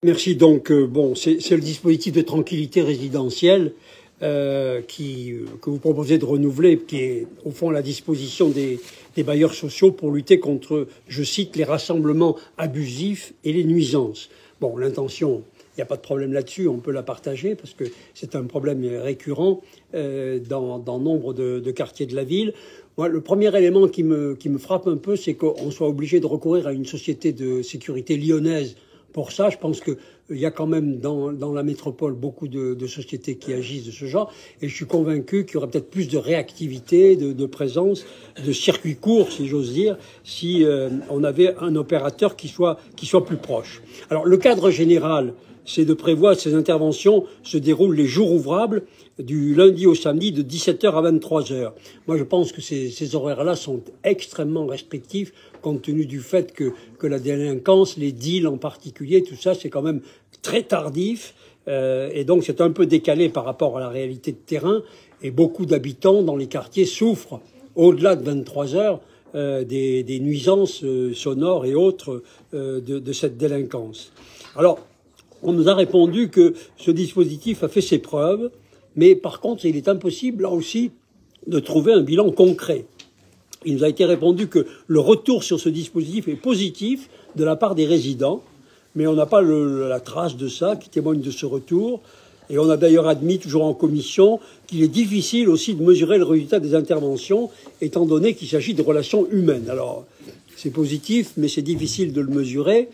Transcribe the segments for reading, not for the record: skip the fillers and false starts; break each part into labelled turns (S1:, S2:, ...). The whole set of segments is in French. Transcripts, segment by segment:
S1: Merci. Donc, bon, c'est le dispositif de tranquillité résidentielle que vous proposez de renouveler, qui est au fond à la disposition des bailleurs sociaux pour lutter contre, je cite, les rassemblements abusifs et les nuisances. Bon, l'intention, il n'y a pas de problème là-dessus, on peut la partager parce que c'est un problème récurrent dans nombre de quartiers de la ville. Moi, le premier élément qui me frappe un peu, c'est qu'on soit obligé de recourir à une société de sécurité lyonnaise. Pour ça, je pense qu'il y a quand même dans la métropole beaucoup de sociétés qui agissent de ce genre. Et je suis convaincu qu'il y aurait peut-être plus de réactivité, de présence, de circuit court, si j'ose dire, si on avait un opérateur qui soit plus proche. Alors, le cadre général, c'est de prévoir que ces interventions se déroulent les jours ouvrables, du lundi au samedi, de 17h à 23h. Moi, je pense que ces horaires-là sont extrêmement restrictifs, compte tenu du fait que la délinquance, les deals en particulier, tout ça, c'est quand même très tardif. Et donc, c'est un peu décalé par rapport à la réalité de terrain. Et beaucoup d'habitants dans les quartiers souffrent, au-delà de 23h, des nuisances sonores et autres de cette délinquance. Alors, on nous a répondu que ce dispositif a fait ses preuves, mais par contre, il est impossible, là aussi, de trouver un bilan concret. Il nous a été répondu que le retour sur ce dispositif est positif de la part des résidents, mais on n'a pas la trace de ça qui témoigne de ce retour. Et on a d'ailleurs admis, toujours en commission, qu'il est difficile aussi de mesurer le résultat des interventions, étant donné qu'il s'agit de relations humaines. Alors, c'est positif, mais c'est difficile de le mesurer.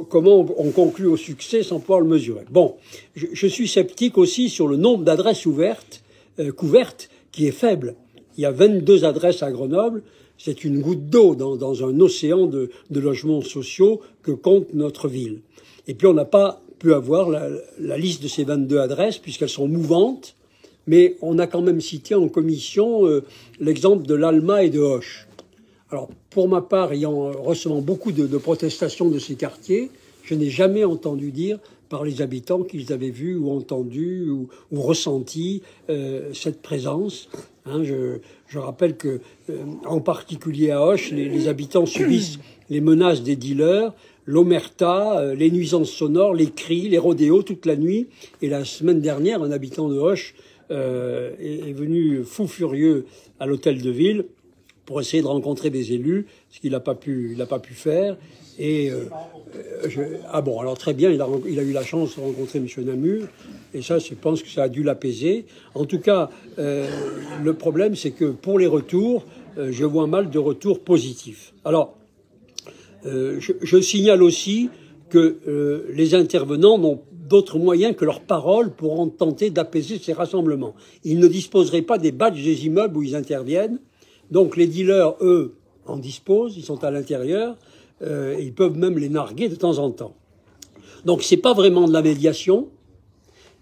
S1: Comment on conclut au succès sans pouvoir le mesurer? Bon, je suis sceptique aussi sur le nombre d'adresses couvertes, qui est faible. Il y a 22 adresses à Grenoble. C'est une goutte d'eau dans un océan de logements sociaux que compte notre ville. Et puis on n'a pas pu avoir la liste de ces 22 adresses puisqu'elles sont mouvantes. Mais on a quand même cité en commission l'exemple de l'Alma et de Auch. Alors, pour ma part, recevant beaucoup de protestations de ces quartiers, je n'ai jamais entendu dire par les habitants qu'ils avaient vu ou entendu ou ressenti cette présence. Hein, je rappelle que, en particulier à Auch, les habitants subissent les menaces des dealers, l'omerta, les nuisances sonores, les cris, les rodéos toute la nuit. Et la semaine dernière, un habitant de Auch est venu fou furieux à l'hôtel de ville pour essayer de rencontrer des élus, ce qu'il n'a pas pu faire. Et bon, alors très bien, il a eu la chance de rencontrer M. Namur, et ça, je pense que ça a dû l'apaiser. En tout cas, le problème, c'est que pour les retours, je vois mal de retours positifs. Alors, je signale aussi que les intervenants n'ont d'autres moyens que leurs paroles pour tenter d'apaiser ces rassemblements. Ils ne disposeraient pas des badges des immeubles où ils interviennent. Donc les dealers, eux, en disposent, ils sont à l'intérieur, et ils peuvent même les narguer de temps en temps. Donc c'est pas vraiment de la médiation,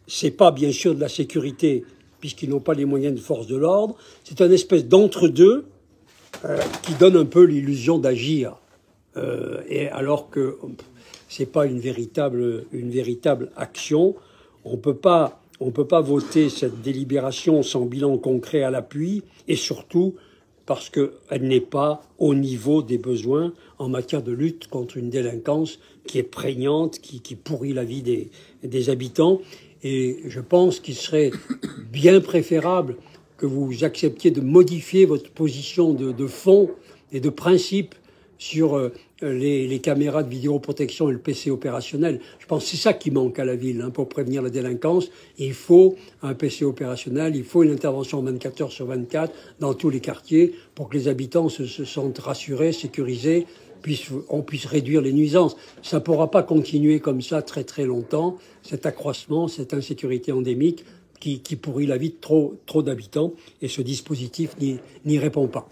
S1: c'est pas bien sûr de la sécurité, puisqu'ils n'ont pas les moyens de force de l'ordre, c'est une espèce d'entre-deux qui donne un peu l'illusion d'agir, et alors que c'est pas une véritable action. On peut pas voter cette délibération sans bilan concret à l'appui, et surtout parce qu'elle n'est pas au niveau des besoins en matière de lutte contre une délinquance qui est prégnante, qui pourrit la vie des habitants. Et je pense qu'il serait bien préférable que vous acceptiez de modifier votre position de fond et de principe sur les caméras de vidéoprotection et le PC opérationnel. Je pense que c'est ça qui manque à la ville pour prévenir la délinquance. Il faut un PC opérationnel, il faut une intervention 24 heures sur 24 dans tous les quartiers pour que les habitants se sentent rassurés, sécurisés, on puisse réduire les nuisances. Ça ne pourra pas continuer comme ça très très longtemps, cet accroissement, cette insécurité endémique qui pourrit la vie de trop d'habitants, et ce dispositif n'y répond pas.